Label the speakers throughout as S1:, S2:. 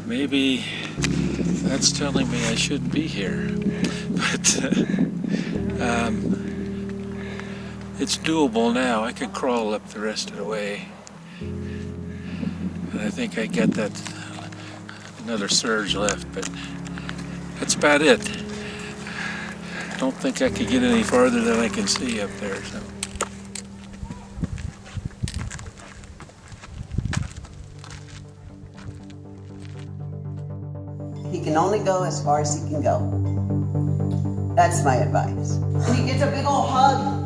S1: Maybe that's telling me I shouldn't be here, but it's doable now. I could crawl up the rest of the way. And I think I get that another surge left, but that's about it. Don't think I could get any farther than I can see up there. So.
S2: He can only go as far as he can go. That's my advice. And he gets a big old hug.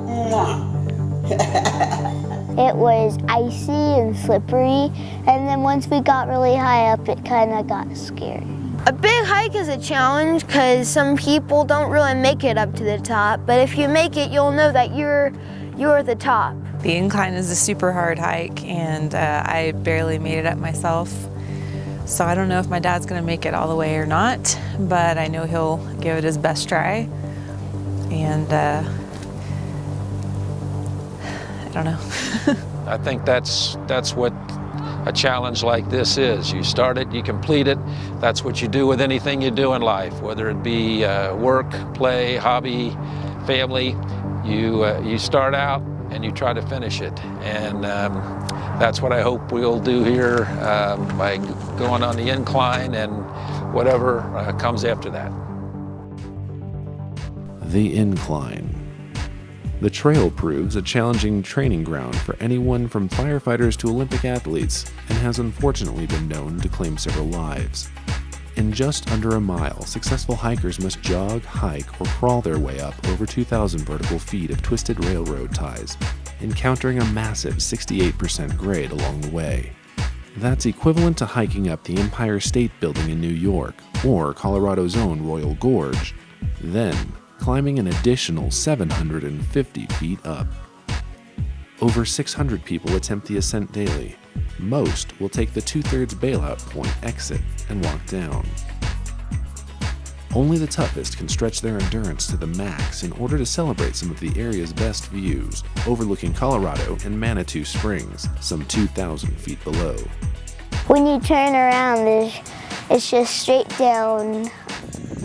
S3: It was icy and slippery, and then once we got really high up, it kind of got scary.
S4: A big hike is a challenge because some people don't really make it up to the top, but if you make it, you'll know that you're at the top.
S5: The incline is a super hard hike, and I barely made it up myself. So I don't know if my dad's gonna make it all the way or not, but I know he'll give it his best try. And I don't know.
S6: I think that's what a challenge like this is. You start it, you complete it. That's what you do with anything you do in life, whether it be work, play, hobby, family. You start out and you try to finish it. And that's what I hope we'll do here by going on the incline and whatever comes after that.
S7: The Incline. The trail proves a challenging training ground for anyone from firefighters to Olympic athletes and has unfortunately been known to claim several lives. In just under a mile, successful hikers must jog, hike, or crawl their way up over 2,000 vertical feet of twisted railroad ties, encountering a massive 68% grade along the way. That's equivalent to hiking up the Empire State Building in New York, or Colorado's own Royal Gorge, then climbing an additional 750 feet up. Over 600 people attempt the ascent daily. Most will take the 2/3 bailout point exit and walk down. Only the toughest can stretch their endurance to the max in order to celebrate some of the area's best views, overlooking Colorado and Manitou Springs, some 2,000 feet below.
S3: When you turn around, it's just straight down.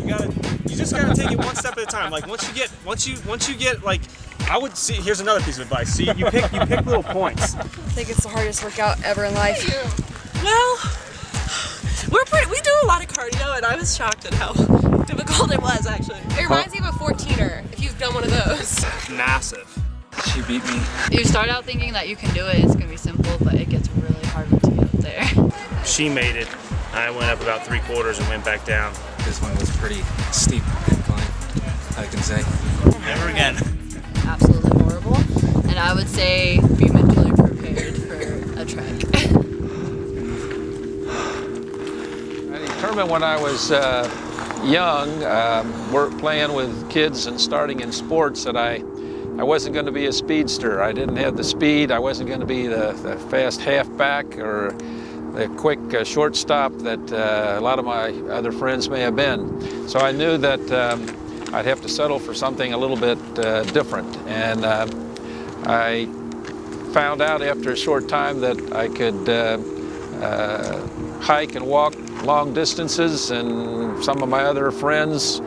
S8: You just gotta take it one step at a time. Like once you get like, I would see. Here's another piece of advice. See, you pick little points.
S9: I think it's the hardest workout ever in life. Well, we do a lot of cardio, and I was shocked at how difficult it was actually. It reminds me of a 14er if you've done one of those.
S8: Massive.
S1: She beat me.
S10: You start out thinking that you can do it, it's gonna be simple, but it gets really hard once you get up there.
S8: She made it. I went up about 3/4 and went back down.
S11: This one was pretty steep incline, I can say.
S8: Never again.
S10: Absolutely horrible, and I would say be mentally prepared for a trek.
S6: I determined when I was young, playing with kids and starting in sports, that I wasn't going to be a speedster. I didn't have the speed. I wasn't going to be the fast halfback or the quick shortstop that a lot of my other friends may have been. So I knew that I'd have to settle for something a little bit different. And I found out after a short time that I could hike and walk long distances, and some of my other friends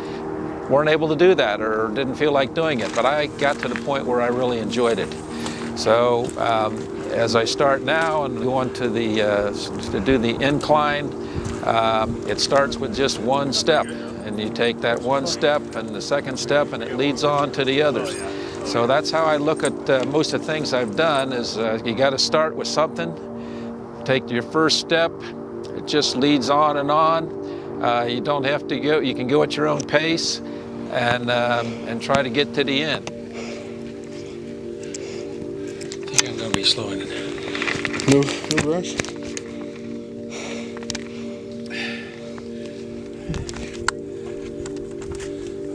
S6: weren't able to do that or didn't feel like doing it. But I got to the point where I really enjoyed it. So as I start now and go on to do the incline, it starts with just one step. And you take that one step and the second step, and it leads on to the others. So that's how I look at most of the things I've done, is you got to start with something, take your first step, it just leads on and on. You don't have to go, you can go at your own pace and try to get to the end.
S1: I think I'm going to be slowing it.
S12: No rush.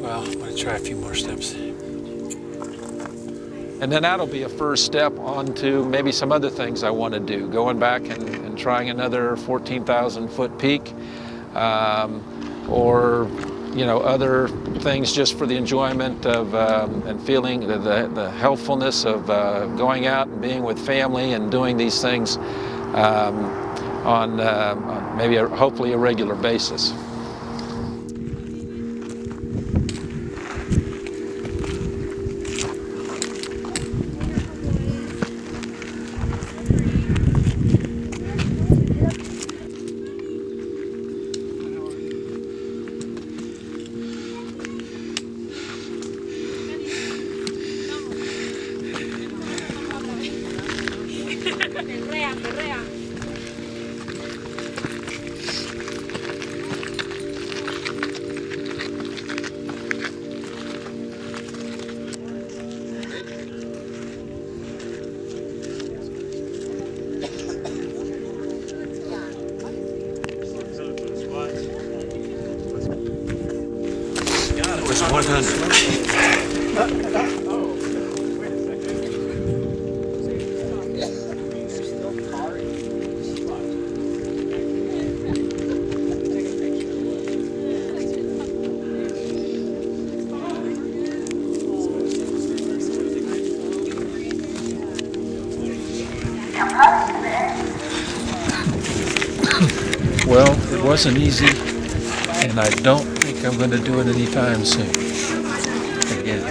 S1: Well, I'm going to try a few more steps.
S6: And then that'll be a first step onto maybe some other things I want to do, going back and trying another 14,000 foot peak, or other things just for the enjoyment of and feeling the healthfulness of going out and being with family and doing these things on maybe hopefully a regular basis.
S11: It was 100.
S1: Well, it wasn't easy, and I don't think I'm going to do it anytime soon. Again.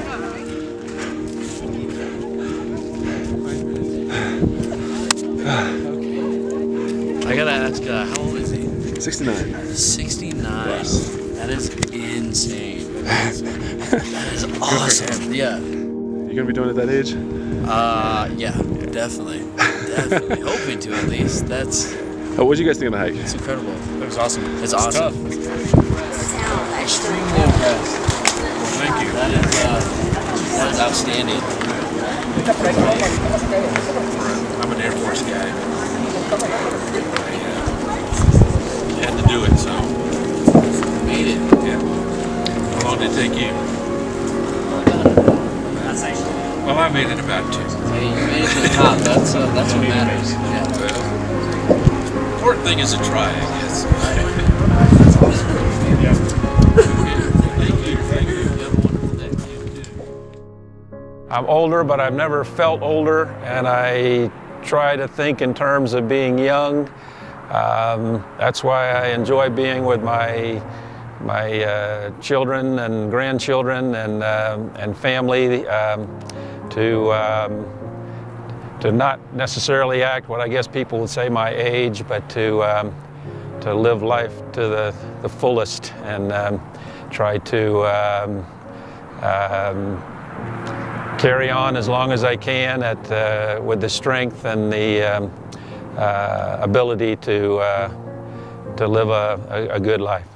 S11: I gotta ask, how old is he?
S12: 69.
S11: 69. That is insane. That is awesome. Yeah.
S12: You gonna be doing it at that age?
S11: Yeah, definitely. Definitely. Hoping to at least. That's.
S12: Oh, what did you guys think of the hike?
S11: It's incredible.
S8: It was awesome.
S11: It's awesome. Extremely impressed.
S8: Thank you.
S11: That is outstanding.
S1: I'm an Air Force guy. I had to do it, so.
S11: Made it.
S1: Yeah. How long did it take you? Well, I made it about 2.
S11: Hey, you made it to the top. That's what matters. Yeah.
S1: Well, important thing is to try, I guess.
S6: I'm older, but I've never felt older, and I try to think in terms of being young. That's why I enjoy being with my children and grandchildren and family, to not necessarily act what I guess people would say my age, but to live life to the fullest and try to carry on as long as I can with the strength and the ability to live a good life.